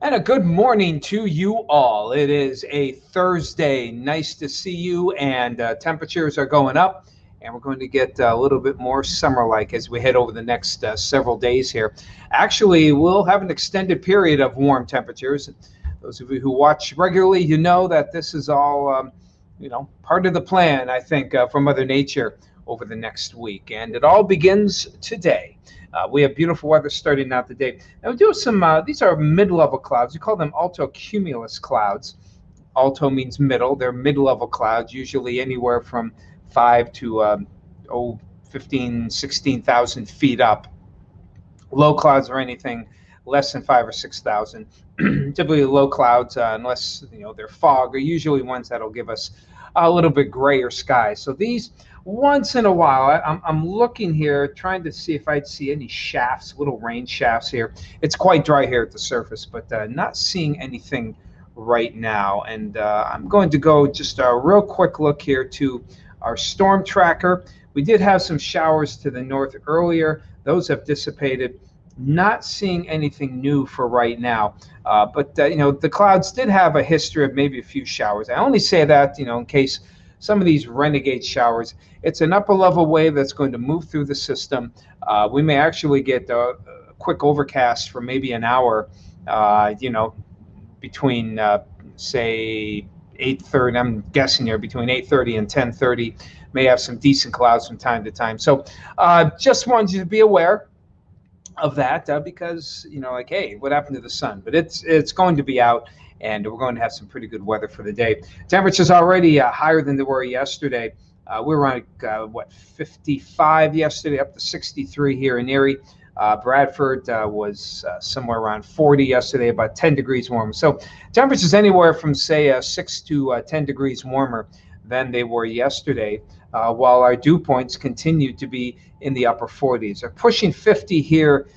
And a good morning to you all. It is a Thursday. Nice to see you, and temperatures are going up, and we're going to get a little bit more summer like as we head over the next several days here. Actually, we'll have an extended period of warm temperatures. Those of you who watch regularly, you know that this is all, part of the plan, I think, from Mother Nature over the next week. And it all begins today. We have beautiful weather starting out the day. Now we do have some, these are mid-level clouds. We call them altocumulus clouds. Alto means middle. They're mid-level clouds, usually anywhere from 5 to 15, 16,000 feet up. Low clouds are anything less than 5 or 6,000. Typically low clouds, unless they're fog, are usually ones that'll give us a little bit grayer skies. So these, once in a while, I'm looking here, trying to see if I'd see any shafts, little rain shafts here. It's quite dry here at the surface, but not seeing anything right now. And I'm going to go just a real quick look here to our storm tracker. We did have some showers to the north earlier. Those have dissipated. Not seeing anything new for right now. But the clouds did have a history of maybe a few showers. I only say that, in case some of these renegade showers, it's an upper level wave that's going to move through the system. We may actually get a quick overcast for maybe an hour, between, say, 8:30, I'm guessing here, between 8:30 and 10:30, may have some decent clouds from time to time. So just wanted you to be aware of that because hey, what happened to the sun? But it's going to be out, and we're going to have some pretty good weather for the day. Temperatures already higher than they were yesterday. We were on 55 yesterday, up to 63 here in Erie. Bradford was somewhere around 40 yesterday, about 10 degrees warmer. So temperatures anywhere from say 6 to 10 degrees warmer than they were yesterday, while our dew points continue to be in the upper 40s. They're pushing 50 here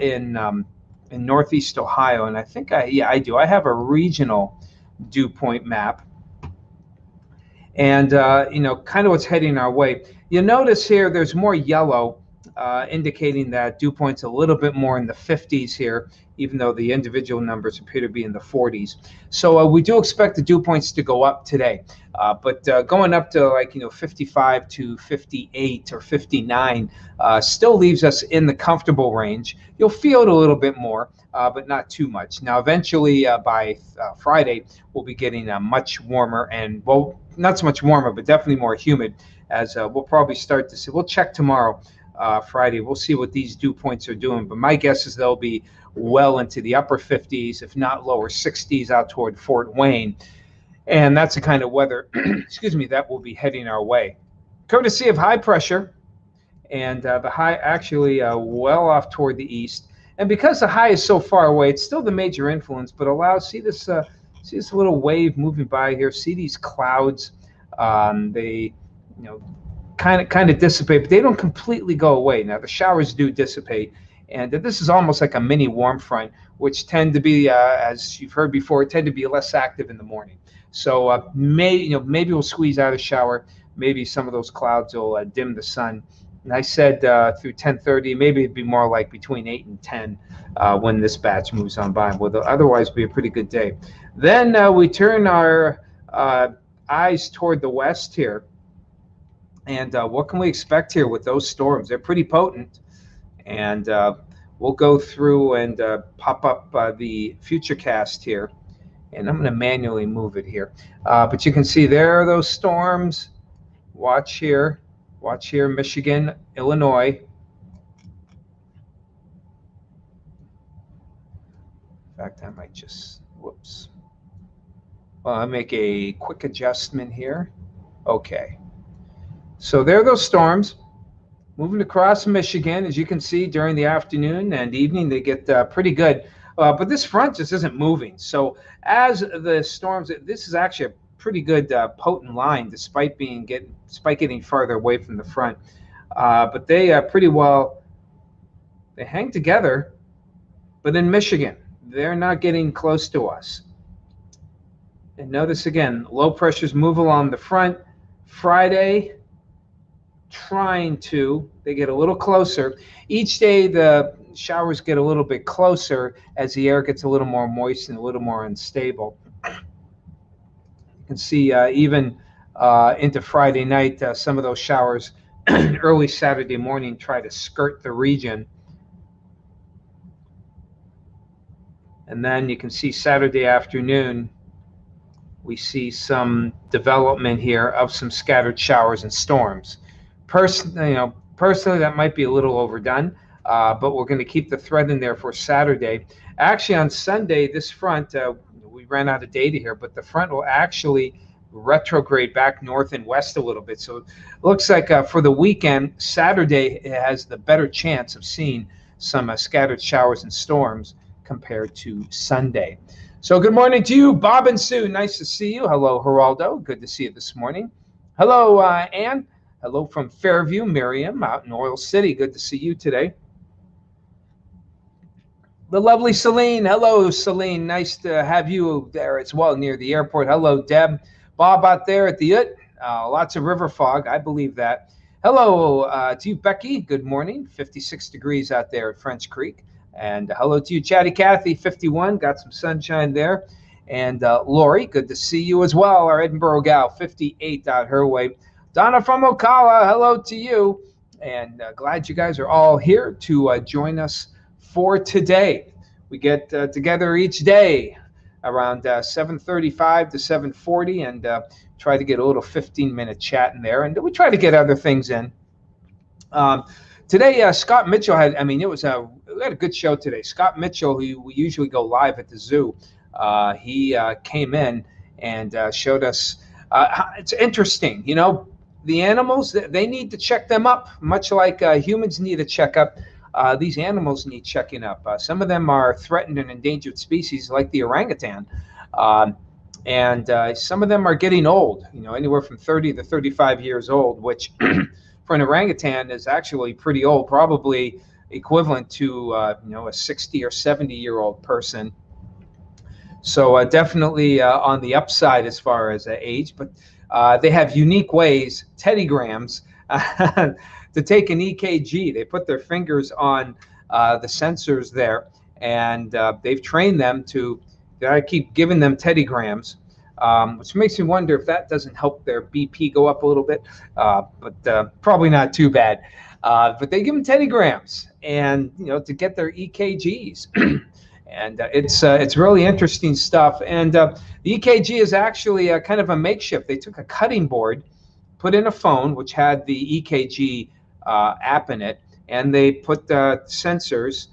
in Northeast Ohio, and I think I do. I have a regional dew point map, and kind of what's heading our way. You notice here there's more yellow, indicating that dew points a little bit more in the 50s here, even though the individual numbers appear to be in the 40s. So we do expect the dew points to go up today, but going up to 55 to 58 or 59 still leaves us in the comfortable range. You'll feel it a little bit more, but not too much. Now, eventually by Friday, we'll be getting much warmer, and well, not so much warmer, but definitely more humid, as we'll probably start to see. We'll check tomorrow. Friday, we'll see what these dew points are doing, but my guess is they'll be well into the upper 50s, if not lower 60s, out toward Fort Wayne, and that's the kind of weather excuse me, that will be heading our way, courtesy of high pressure. And the high actually well off toward the east, and because the high is so far away, it's still the major influence, but allows, see this little wave moving by here, see these clouds. They kind of dissipate, but they don't completely go away. Now the showers do dissipate, and this is almost like a mini warm front, which tend to be, as you've heard before, tend to be less active in the morning. So maybe we'll squeeze out a shower. Maybe some of those clouds will dim the sun. And I said through 10:30, maybe it'd be more like between 8 and 10 when this batch moves on by. Will otherwise be a pretty good day. Then we turn our eyes toward the west here. And what can we expect here with those storms? They're pretty potent. And we'll go through and pop up the Futurecast here. And I'm going to manually move it here. But you can see there are those storms. Watch here, Michigan, Illinois. In fact, I might just, whoops. Well, I'll make a quick adjustment here. Okay. So there are those storms moving across Michigan. As you can see, during the afternoon and evening, they get pretty good. But this front just isn't moving. So as the storms, this is actually a pretty good potent line, despite getting farther away from the front. But they pretty well, they hang together. But in Michigan, they're not getting close to us. And notice again, low pressures move along the front. Friday, they get a little closer. Each day the showers get a little bit closer as the air gets a little more moist and a little more unstable. You can see even into Friday night, some of those showers early Saturday morning try to skirt the region. And then you can see Saturday afternoon, we see some development here of some scattered showers and storms. Personally, that might be a little overdone, but we're going to keep the thread in there for Saturday. Actually, on Sunday, this front, we ran out of data here, but the front will actually retrograde back north and west a little bit. So it looks like for the weekend, Saturday has the better chance of seeing some scattered showers and storms compared to Sunday. So good morning to you, Bob and Sue. Nice to see you. Hello, Geraldo. Good to see you this morning. Hello, Ann. Hello from Fairview, Miriam, out in Oil City. Good to see you today. The lovely Celine. Hello, Celine. Nice to have you there as well near the airport. Hello, Deb. Bob out there at the UT. Lots of river fog. I believe that. Hello to you, Becky. Good morning. 56 degrees out there at French Creek. And hello to you, Chatty Cathy, 51. Got some sunshine there. And Lori, good to see you as well. Our Edinburgh gal, 58 out her way. Donna from Ocala, hello to you. And glad you guys are all here to join us for today. We get together each day around 7:35 to 7:40 and try to get a little 15-minute chat in there. And we try to get other things in. Today, Scott Mitchell we had a good show today. Scott Mitchell, who we usually go live at the zoo, he came in and showed us. It's interesting, the animals, they need to check them up, much like humans need a checkup. These animals need checking up. Some of them are threatened and endangered species, like the orangutan, and some of them are getting old. Anywhere from 30 to 35 years old, which for an orangutan is actually pretty old, probably equivalent to a 60 or 70-year-old person. So definitely on the upside as far as age, but they have unique ways, teddygrams, to take an EKG. They put their fingers on the sensors there, and they've trained them to keep giving them teddygrams, which makes me wonder if that doesn't help their BP go up a little bit, but probably not too bad. But they give them teddygrams, and to get their EKGs, and it's really interesting stuff. And the EKG is actually kind of a makeshift. They took a cutting board, put in a phone which had the EKG app in it, and they put sensors,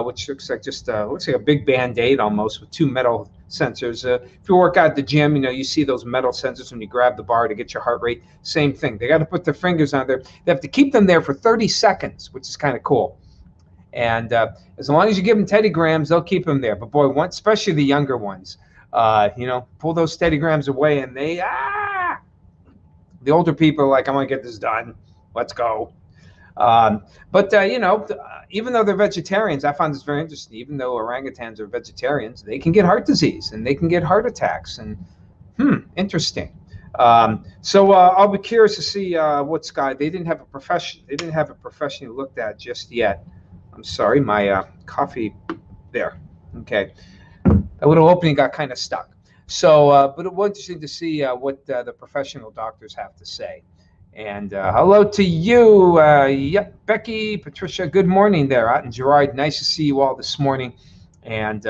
which looks like a big Band-Aid almost, with two metal sensors. If you work out at the gym, you see those metal sensors when you grab the bar to get your heart rate. Same thing. They got to put their fingers on there. They have to keep them there for 30 seconds, which is kind of cool. And as long as you give them teddygrams, they'll keep them there. But boy, especially the younger ones, pull those teddygrams away, and the older people are like, I want to get this done. Let's go. But even though they're vegetarians, I found this very interesting. Even though orangutans are vegetarians, they can get heart disease and they can get heart attacks. And interesting. So I'll be curious to see what Scott. They didn't have a professionally looked at just yet. I'm sorry, my coffee there. Okay, a little opening got kind of stuck. So, but it was interesting to see what the professional doctors have to say. And hello to you, Becky, Patricia. Good morning there out in Girard. Nice to see you all this morning. And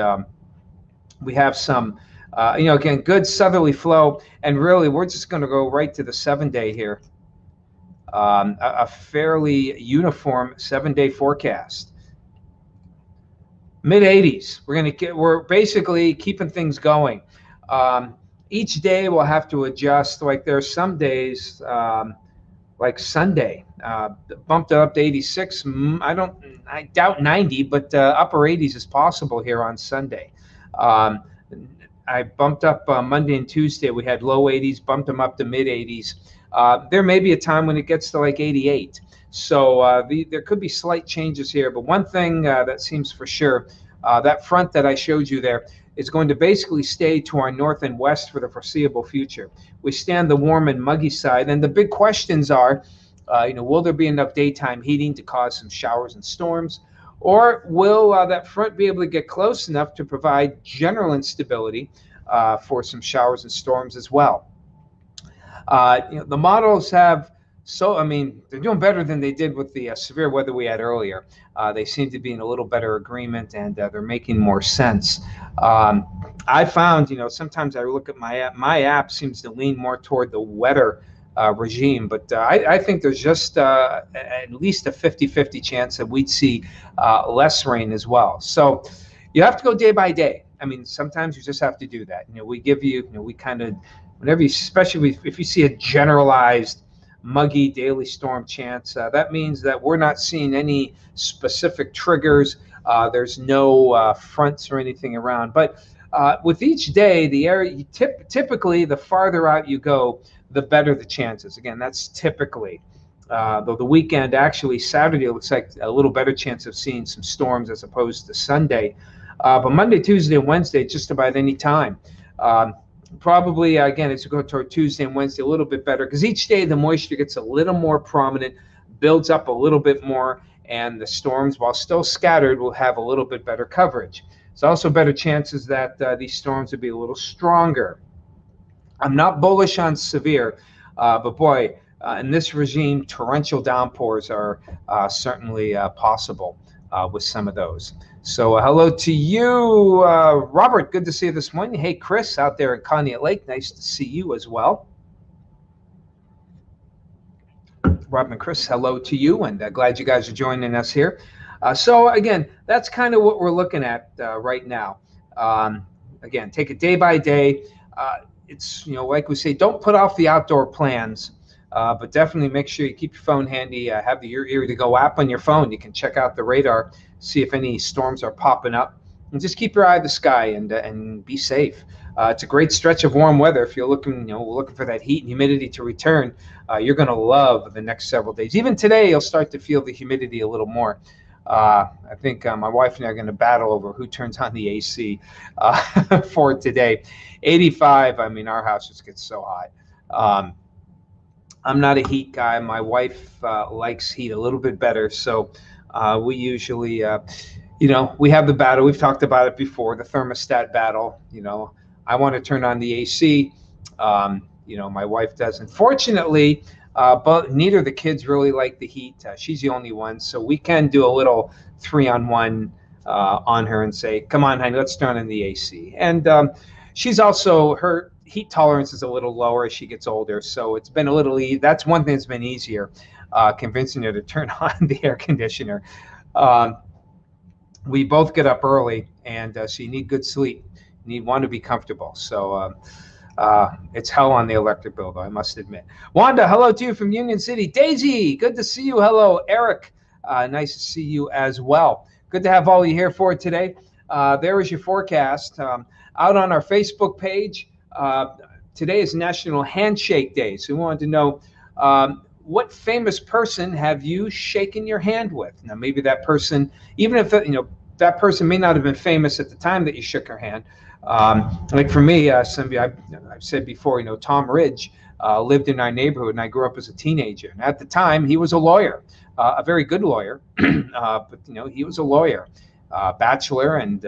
we have some, again, good southerly flow. And really, we're just going to go right to the 7-day here. A fairly uniform 7-day forecast. Mid-80s. We're basically keeping things going. Each day we'll have to adjust. Like there are some days. Like Sunday, bumped it up to 86. I doubt 90, but upper 80s is possible here on Sunday. I bumped up Monday and Tuesday. We had low 80s, bumped them up to mid 80s. There may be a time when it gets to like 88. So there could be slight changes here. But one thing that seems for sure, that front that I showed you there is going to basically stay to our north and west for the foreseeable future. We stand the warm and muggy side, and the big questions are, Will there be enough daytime heating to cause some showers and storms? Or will that front be able to get close enough to provide general instability for some showers and storms as well? The models have, they're doing better than they did with the severe weather we had earlier. They seem to be in a little better agreement, and they're making more sense. I found, sometimes I look at my app seems to lean more toward the wetter regime, but I think there's just at least a 50-50 chance that we'd see less rain as well. So you have to go day by day. Sometimes you just have to do that. We give you, we kind of, whenever you, especially if you see a generalized muggy daily storm chance, that means that we're not seeing any specific triggers. There's no fronts or anything around. But with each day, the area, typically the farther out you go, the better the chances. Again, that's typically. Though the weekend, actually Saturday looks like a little better chance of seeing some storms as opposed to Sunday. But Monday, Tuesday, and Wednesday, just about any time. Probably, again, as we go toward Tuesday and Wednesday, a little bit better, because each day the moisture gets a little more prominent, builds up a little bit more, and the storms, while still scattered, will have a little bit better coverage. There's also better chances that these storms will be a little stronger. I'm not bullish on severe, but boy, in this regime, torrential downpours are certainly possible with some of those. So hello to you, Robert. Good to see you this morning. Hey, Chris, out there in Conneaut Lake. Nice to see you as well. Rob and Chris, hello to you, and glad you guys are joining us here. So again, that's kind of what we're looking at right now. Again, take it day by day. It's, like we say, don't put off the outdoor plans, but definitely make sure you keep your phone handy. Have your Erie to Go app on your phone. You can check out the radar, see if any storms are popping up, and just keep your eye to the sky and be safe. It's a great stretch of warm weather. If you're looking for that heat and humidity to return, you're going to love the next several days. Even today, you'll start to feel the humidity a little more. I think my wife and I are going to battle over who turns on the AC for today. 85. Our house just gets so hot. I'm not a heat guy. My wife likes heat a little bit better, so we usually, we have the battle. We've talked about it before, the thermostat battle. I want to turn on the AC. My wife doesn't. Fortunately, but neither of the kids really like the heat. She's the only one, so we can do a little 3-on-1 on her and say, "Come on, honey, let's turn on the AC." And she's also, her heat tolerance is a little lower as she gets older, so it's been a little. That's one thing that's been easier, convincing her to turn on the air conditioner. We both get up early, and so you need good sleep. You want to be comfortable. So it's hell on the electric bill, though, I must admit. Wanda, hello to you from Union City. Daisy, good to see you. Hello, Eric. Nice to see you as well. Good to have all you here for today. There is your forecast. Out on our Facebook page, today is National Handshake Day. So we wanted to know what famous person have you shaken your hand with? Now, maybe that person, even if that person may not have been famous at the time that you shook her hand. Like for me, some of you, I've said before, Tom Ridge lived in our neighborhood, and I grew up as a teenager. And at the time, he was a lawyer, a very good lawyer, but he was a lawyer, bachelor, and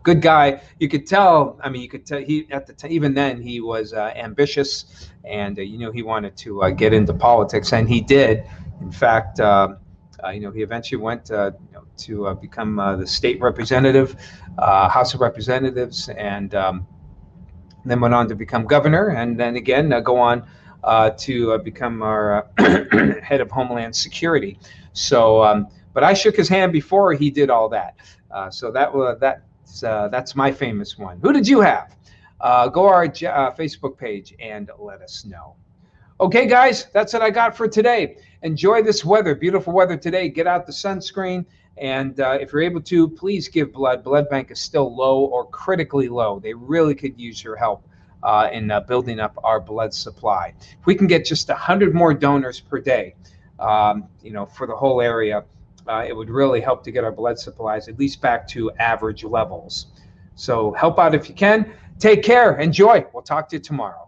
good guy. You could tell. You could tell he at the time, even then, he was ambitious, and he wanted to get into politics, and he did. In fact, he eventually went to become the state representative, House of Representatives, and then went on to become governor, and then again go on to become our head of Homeland Security. So, but I shook his hand before he did all that. So that's my famous one. Who did you have? Go our Facebook page and let us know. Okay, guys, that's what I got for today. Enjoy this weather, beautiful weather today. Get out the sunscreen, and if you're able to, please give blood. Blood bank is still low or critically low. They really could use your help in building up our blood supply. If we can get just 100 more donors per day, for the whole area, it would really help to get our blood supplies at least back to average levels. So help out if you can. Take care. Enjoy. We'll talk to you tomorrow.